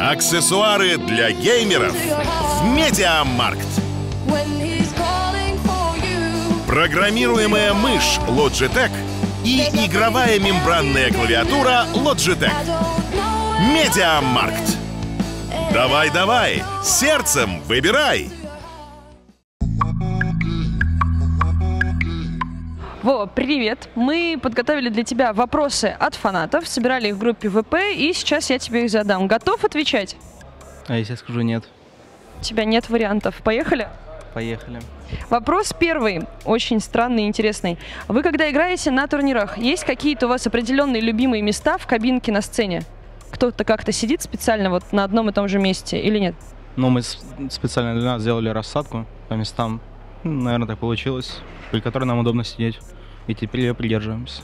Аксессуары для геймеров в Медиамаркт. Программируемая мышь Logitech и игровая мембранная клавиатура Logitech. Медиамаркт. Давай, сердцем выбирай! Вова, привет! Мы подготовили для тебя вопросы от фанатов, собирали их в группе ВП, и сейчас я тебе их задам. Готов отвечать? А если я скажу нет? У тебя нет вариантов. Поехали? Поехали. Вопрос первый, очень странный и интересный. Вы, когда играете на турнирах, есть какие-то у вас определенные любимые места в кабинке на сцене? Кто-то как-то сидит специально вот на одном и том же месте или нет? Ну, мы специально для нас сделали рассадку по местам. Наверное, так получилось, при которой нам удобно сидеть. И теперь ее придерживаемся.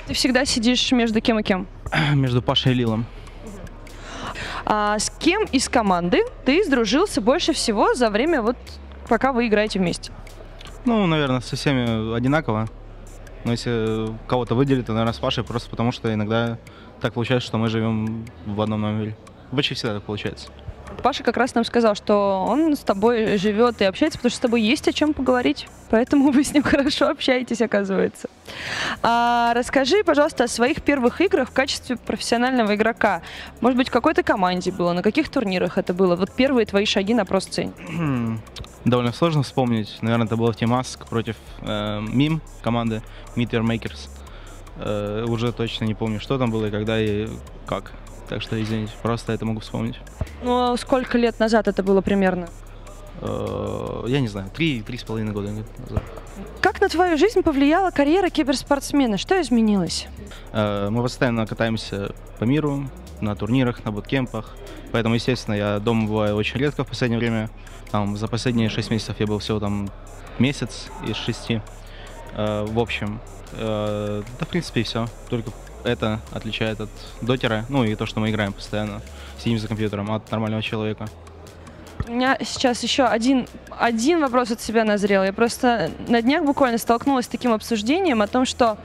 Ты всегда сидишь между кем и кем? Между Пашей и Лилом. А с кем из команды ты сдружился больше всего за время, вот пока вы играете вместе? Ну, наверное, со всеми одинаково. Но если кого-то выделить, то, наверное, с Пашей, просто потому что иногда так получается, что мы живем в одном номере. Почти всегда так получается. Паша как раз нам сказал, что он с тобой живет и общается, потому что с тобой есть о чем поговорить. Поэтому вы с ним хорошо общаетесь, оказывается. Расскажи, пожалуйста, о своих первых играх в качестве профессионального игрока. Может быть, в какой-то команде было, на каких турнирах это было? Вот первые твои шаги на про-сцене. Довольно сложно вспомнить. Наверное, это было в Team Ask против MIM команды Meteor Makers. Уже точно не помню, что там было и когда и как. Так что, извините, просто это могу вспомнить. Ну, а сколько лет назад это было примерно? Я не знаю, 3,5 года назад. Как на твою жизнь повлияла карьера киберспортсмена? Что изменилось? Мы постоянно катаемся по миру, на турнирах, на буткемпах. Поэтому, естественно, я дома бываю очень редко в последнее время. Там, за последние 6 месяцев я был всего там месяц из 6. В общем, да, в принципе, и все. Только это отличает от дотера, ну и то, что мы играем постоянно, сидим за компьютером, от нормального человека. У меня сейчас еще один вопрос от себя назрел. Я просто на днях буквально столкнулась с таким обсуждением о том, что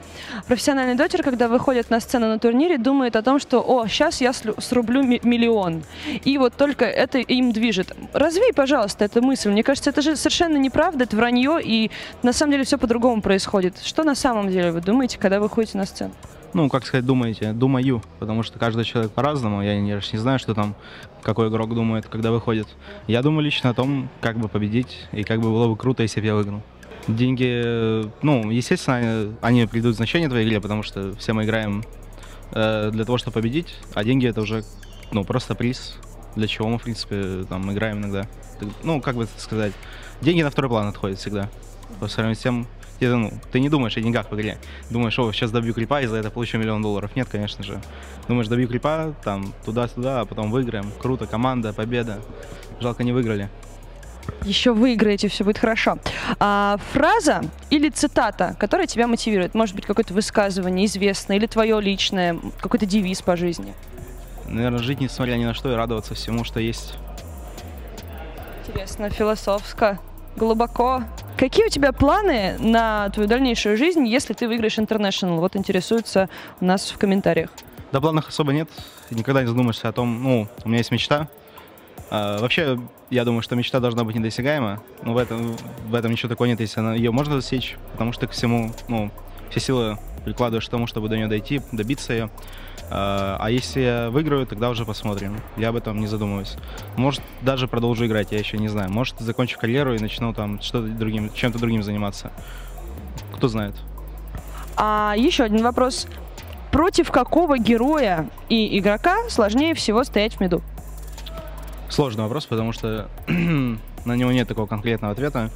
профессиональный дотер, когда выходит на сцену на турнире, думает о том, что сейчас я срублю миллион. И вот только это им движет. Развей, пожалуйста, эту мысль. Мне кажется, это же совершенно неправда, это вранье, и на самом деле все по-другому происходит. Что на самом деле вы думаете, когда вы выходите на сцену? Ну, как сказать, думаете? Думаю, потому что каждый человек по-разному. Я не знаю, что там, какой игрок думает, когда выходит. Я думаю лично о том, как бы победить, и как бы было бы круто, если бы я выиграл. Деньги, ну, естественно, они придают значение твоей игре, потому что все мы играем для того, чтобы победить, а деньги это уже, ну, просто приз, для чего мы, в принципе, там играем иногда. Ну, как бы сказать, деньги на второй план отходят всегда. По сравнению с тем, ты не думаешь о деньгах в игре. Думаешь, сейчас добью крипа и за это получу $1 миллион. Нет, конечно же. Думаешь, добью крипа, там, туда-сюда, а потом выиграем. Круто, команда, победа. Жалко, не выиграли. Еще выиграете, все будет хорошо. Фраза или цитата, которая тебя мотивирует? Может быть, какое-то высказывание известное или твое личное, какой-то девиз по жизни? Наверное, жить несмотря ни на что и радоваться всему, что есть. Интересно, философско, глубоко. Какие у тебя планы на твою дальнейшую жизнь, если ты выиграешь International? Вот интересуются у нас в комментариях. Да, планов особо нет. Никогда не задумаешься о том, ну, у меня есть мечта. Вообще, я думаю, что мечта должна быть недосягаема. Но в этом ничего такого нет, если ее можно достичь. Потому что ко всему, ну, все силы прикладываешь к тому, чтобы до нее дойти, добиться ее. А если я выиграю, тогда уже посмотрим. Я об этом не задумываюсь. Может, даже продолжу играть, я еще не знаю. Может, закончу карьеру и начну там чем-то другим заниматься. Кто знает. Еще один вопрос. Против какого героя и игрока сложнее всего стоять в миду? Сложный вопрос, потому что на него нет такого конкретного ответа.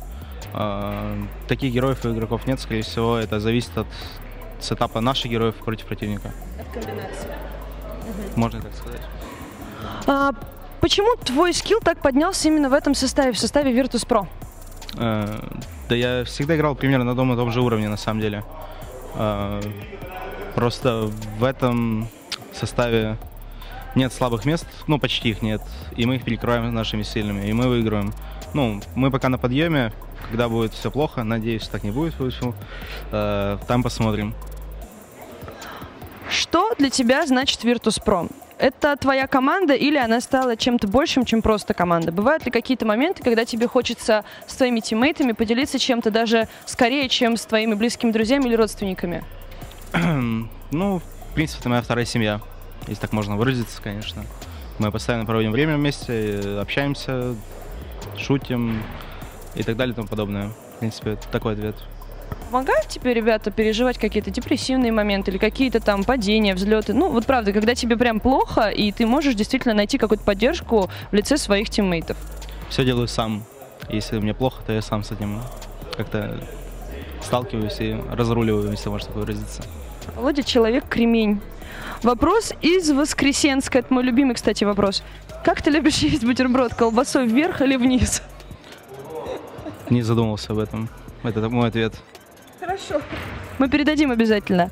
Таких героев и игроков нет. Скорее всего, это зависит от сетапа наших героев против противника. От комбинации. Можно так сказать. Почему твой скилл так поднялся именно в этом составе, в составе Virtus.pro? Да я всегда играл примерно на одном и том же уровне, на самом деле. Просто в этом составе нет слабых мест, ну почти их нет, и мы их перекрываем нашими сильными, и мы выигрываем. Ну, мы пока на подъеме, когда будет все плохо, надеюсь, так не будет, там посмотрим. Что для тебя значит Virtus.pro? это твоя команда или она стала чем-то большим, чем просто команда? Бывают ли какие-то моменты, когда тебе хочется с твоими тиммейтами поделиться чем-то даже скорее, чем с твоими близкими друзьями или родственниками? Ну, в принципе, это моя вторая семья, если так можно выразиться, конечно. Мы постоянно проводим время вместе, общаемся, шутим и так далее и тому подобное. В принципе, это такой ответ. Помогают тебе, ребята, переживать какие-то депрессивные моменты или какие-то там падения, взлеты? Ну, вот правда, когда тебе прям плохо, и ты можешь действительно найти какую-то поддержку в лице своих тиммейтов. Все делаю сам. Если мне плохо, то я сам с этим как-то сталкиваюсь и разруливаю, если можно так выразиться. Володя — человек-кремень. Вопрос из Воскресенска. Это мой любимый, кстати, вопрос. Как ты любишь есть бутерброд? Колбасой вверх или вниз? Не задумывался об этом. Это мой ответ. Хорошо. Мы передадим обязательно.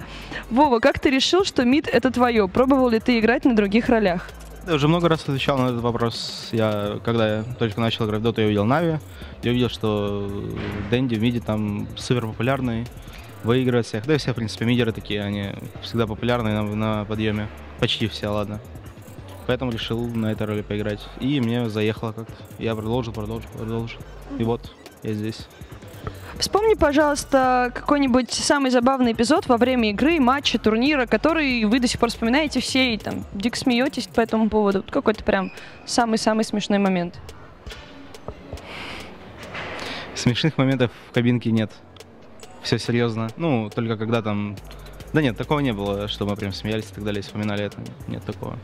Вова, как ты решил, что мид — это твое? Пробовал ли ты играть на других ролях? Я уже много раз отвечал на этот вопрос. Когда я только начал играть в доту, я увидел Нави. Я увидел, что Дэнди в миде там супер популярный, выигрывает всех. Да и все, в принципе, мидеры такие, они всегда популярные на подъеме. Почти все, ладно. Поэтому решил на этой роли поиграть. И мне заехало как-то. Я продолжил. И вот, я здесь. Вспомни, пожалуйста, какой-нибудь самый забавный эпизод во время игры, матча, турнира, который вы до сих пор вспоминаете все и там дико смеетесь по этому поводу. Вот какой-то прям самый-самый смешной момент. Смешных моментов в кабинке нет. Все серьезно. Ну, только когда там... Да нет, такого не было, что мы прям смеялись и так далее, вспоминали это. Нет такого.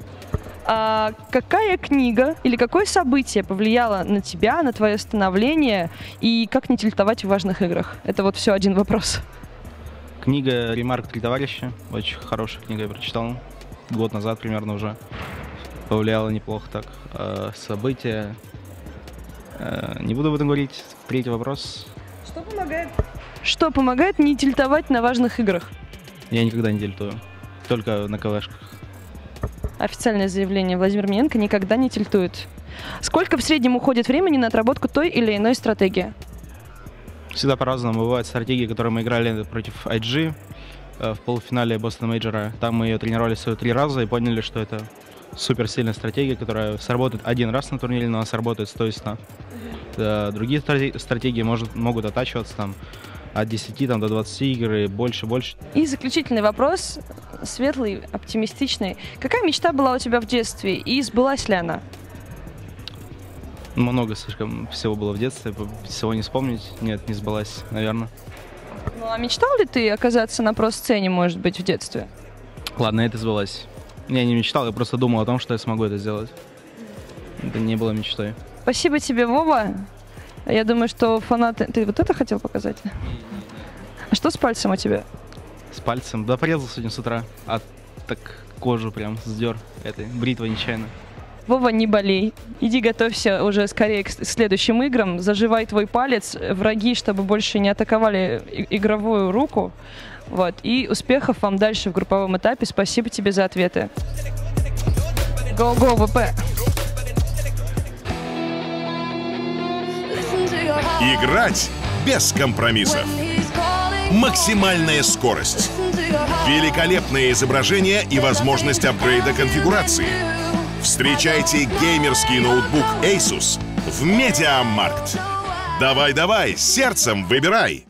А какая книга или какое событие повлияло на тебя, на твое становление и как не тильтовать в важных играх? Это вот все один вопрос. Книга «Ремарк 3 товарища». Очень хорошая книга, я прочитал год назад примерно уже. Повлияло неплохо так. События... Не буду об этом говорить. Третий вопрос. Что помогает? Что помогает не тильтовать на важных играх? Я никогда не тильтую. Только на КВшках. Официальное заявление: Владимир Миненко никогда не тильтует. Сколько в среднем уходит времени на отработку той или иной стратегии? Всегда по-разному. Бывают стратегии, которые мы играли против IG в полуфинале Бостон Мейджора. Там мы ее тренировали всего 3 раза и поняли, что это суперсильная стратегия, которая сработает один раз на турнире, но она сработает 100 из 100. Другие стратегии могут оттачиваться там от 10 до 20 игр и больше. И заключительный вопрос, светлый, оптимистичный. Какая мечта была у тебя в детстве и сбылась ли она? Много слишком всего было в детстве, всего не вспомнить. Нет, не сбылась, наверное. Ну а мечтал ли ты оказаться на про-сцене, может быть, в детстве? Ладно, это сбылось. Я не мечтал, я просто думал о том, что я смогу это сделать. Это не было мечтой. Спасибо тебе, Вова. Я думаю, что фанаты... Ты вот это хотел показать? А что с пальцем у тебя? С пальцем? Да, порезал сегодня с утра. А так кожу прям сдер этой бритвой нечаянно. Вова, не болей. Иди готовься уже скорее к следующим играм. Заживай твой палец. Враги, чтобы больше не атаковали игровую руку. Вот. И успехов вам дальше в групповом этапе. Спасибо тебе за ответы. Go, ВП! Играть без компромиссов. Максимальная скорость. Великолепное изображение и возможность апгрейда конфигурации. Встречайте геймерский ноутбук Asus в Медиамаркт. Давай, сердцем выбирай!